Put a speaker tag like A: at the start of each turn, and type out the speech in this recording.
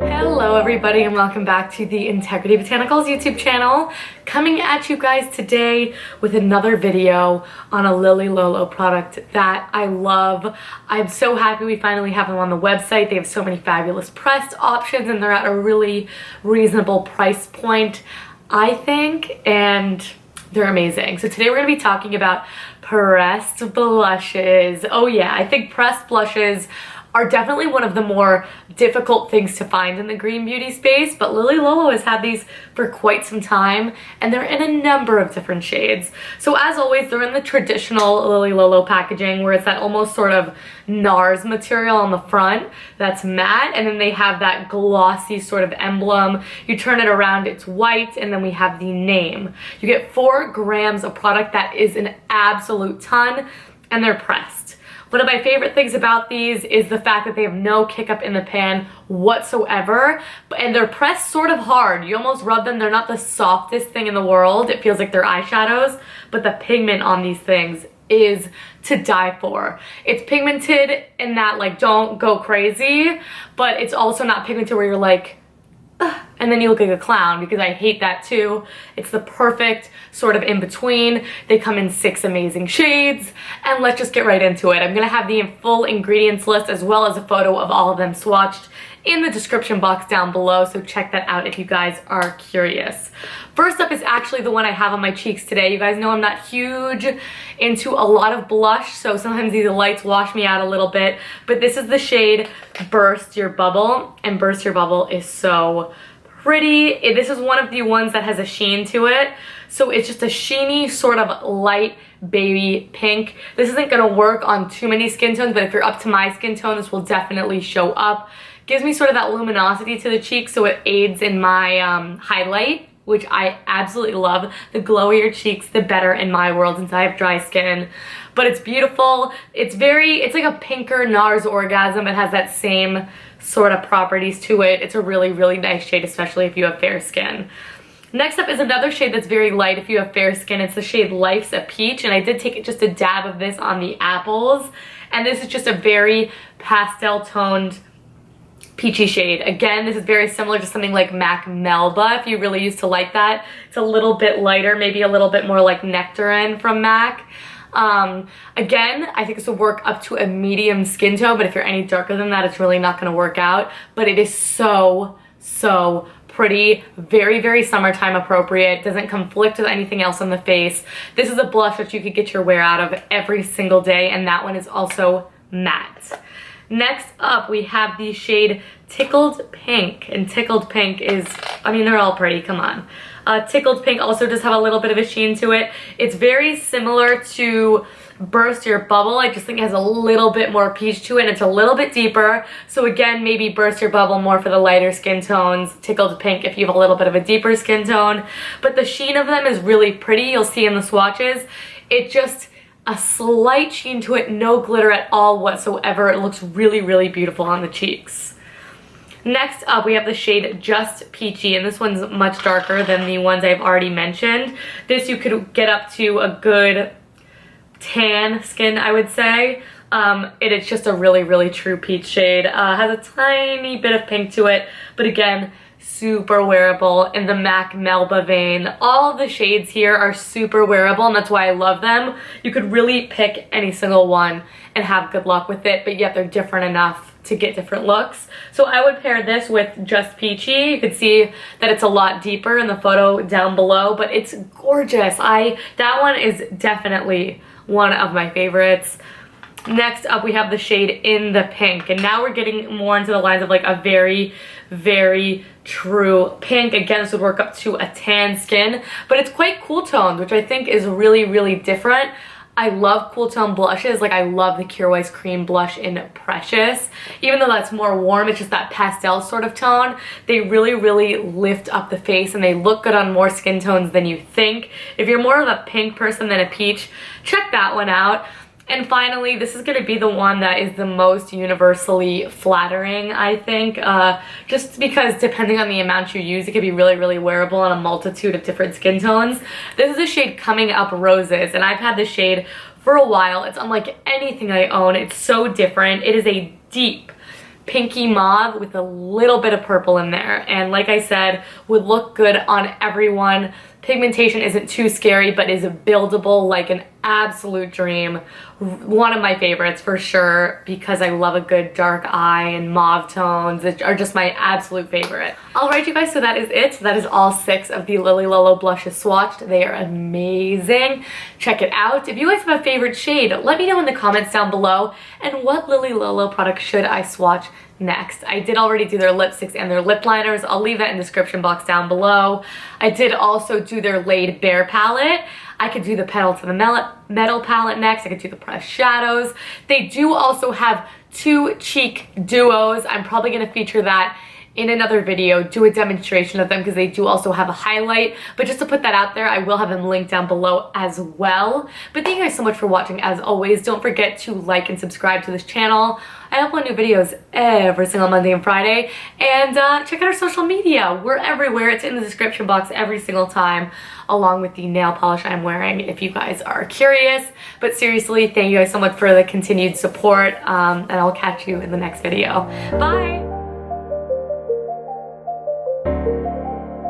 A: Hello everybody and welcome back to the Integrity Botanicals YouTube channel. Coming at you guys today with another video on a Lily Lolo product that I love. I'm so happy we finally have them on the website. They have so many fabulous pressed options and they're at a really reasonable price point, I think, and they're amazing. So today we're going to be talking about pressed blushes. Oh yeah, I think pressed blushes are definitely one of the more difficult things to find in the green beauty space, but Lily Lolo has had these for quite some time and they're in a number of different shades. So as always, they're in the traditional Lily Lolo packaging where it's that almost sort of NARS material on the front that's matte, and then they have that glossy sort of emblem. You turn it around, it's white, and then we have the name. You get 4 grams of product. That is an absolute ton, and they're pressed. One of my favorite things about these is the fact that they have no kick up in the pan whatsoever, and they're pressed sort of hard. You almost rub them. They're not the softest thing in the world. It feels like they're eyeshadows, but the pigment on these things is to die for. It's pigmented in that, like, don't go crazy, but it's also not pigmented where you're like, and then you look like a clown, because I hate that too. It's the perfect sort of in between. They come in 6 amazing shades, and let's just get right into it. I'm gonna have the full ingredients list as well as a photo of all of them swatched in the description box down below, so check that out if you guys are curious. First up is actually the one I have on my cheeks today. You guys know I'm not huge into a lot of blush, so sometimes these lights wash me out a little bit, but this is the shade Burst Your Bubble, and Burst Your Bubble is so pretty. This is one of the ones that has a sheen to it, so it's just a sheeny sort of light baby pink. This isn't gonna work on too many skin tones, but if you're up to my skin tone, this will definitely show up. Gives me sort of that luminosity to the cheeks, so it aids in my highlight, which I absolutely love. The glowier cheeks, the better in my world, since I have dry skin. But it's beautiful. It's like a pinker NARS Orgasm. It has that same sort of properties to it. It's a really, really nice shade, especially if you have fair skin. Next up is another shade that's very light if you have fair skin. It's the shade Life's a Peach, and I did take just a dab of this on the apples. And this is just a very pastel toned peachy shade. Again, this is very similar to something like MAC Melba if you really used to like that. It's a little bit lighter, maybe a little bit more like Nectarine from MAC. Again, I think this will work up to a medium skin tone, but if you're any darker than that, it's really not going to work out. But it is so, so pretty. Very, very summertime appropriate. Doesn't conflict with anything else on the face. This is a blush that you could get your wear out of every single day, and that one is also matte. Next up, we have the shade Tickled Pink, and Tickled Pink is, I mean, they're all pretty, come on. Tickled Pink also does have a little bit of a sheen to it. It's very similar to Burst Your Bubble. I just think it has a little bit more peach to it, and it's a little bit deeper. So again, maybe Burst Your Bubble more for the lighter skin tones, Tickled Pink if you have a little bit of a deeper skin tone. But the sheen of them is really pretty. You'll see in the swatches. It just, a slight sheen to it, no glitter at all whatsoever. It looks really, really beautiful on the cheeks. Next up, we have the shade Just Peachy, and this one's much darker than the ones I've already mentioned. This you could get up to a good tan skin, I would say. It is just a really, really true peach shade. Has a tiny bit of pink to it, but again, super wearable in the MAC Melba vein. All of the shades here are super wearable, and that's why I love them. You could really pick any single one and have good luck with it, but yet they're different enough to get different looks. So I would pair this with Just Peachy. You can see that it's a lot deeper in the photo down below, but it's gorgeous. That one is definitely one of my favorites. Next up, we have the shade In the Pink, and now we're getting more into the lines of like a very, very true pink. Again, this would work up to a tan skin, but it's quite cool toned, which I think is really, really different. I love cool tone blushes. Like, I love the Kjaer Weis Cream blush in Precious. Even though that's more warm, it's just that pastel sort of tone. They really, really lift up the face, and they look good on more skin tones than you think. If you're more of a pink person than a peach, check that one out. And finally, this is going to be the one that is the most universally flattering, I think, just because depending on the amount you use, it can be really, really wearable on a multitude of different skin tones. This is a shade Coming Up Roses, and I've had this shade for a while. It's unlike anything I own. It's so different. It is a deep pinky mauve with a little bit of purple in there, and like I said, would look good on everyone. Pigmentation isn't too scary, but is buildable like an absolute dream. One of my favorites for sure, because I love a good dark eye, and mauve tones are just my absolute favorite. Alright you guys, so that is it. So that is all 6 of the Lily Lolo blushes swatched. They are amazing. Check it out. If you guys have a favorite shade, let me know in the comments down below. And what Lily Lolo product should I swatch next? I did already do their lipsticks and their lip liners. I'll leave that in the description box down below. I did also do their Laid Bare palette. I could do the Pedal to the Metal palette next. I could do the pressed shadows. They do also have 2 cheek duos. I'm probably going to feature that in another video, do a demonstration of them, because they do also have a highlight. But just to put that out there, I will have them linked down below as well. But thank you guys so much for watching. As always, don't forget to like and subscribe to this channel. I upload new videos every single Monday and Friday. And check out our social media. We're everywhere. It's in the description box every single time, along with the nail polish I'm wearing if you guys are curious. But seriously, thank you guys so much for the continued support. And I'll catch you in the next video. Bye!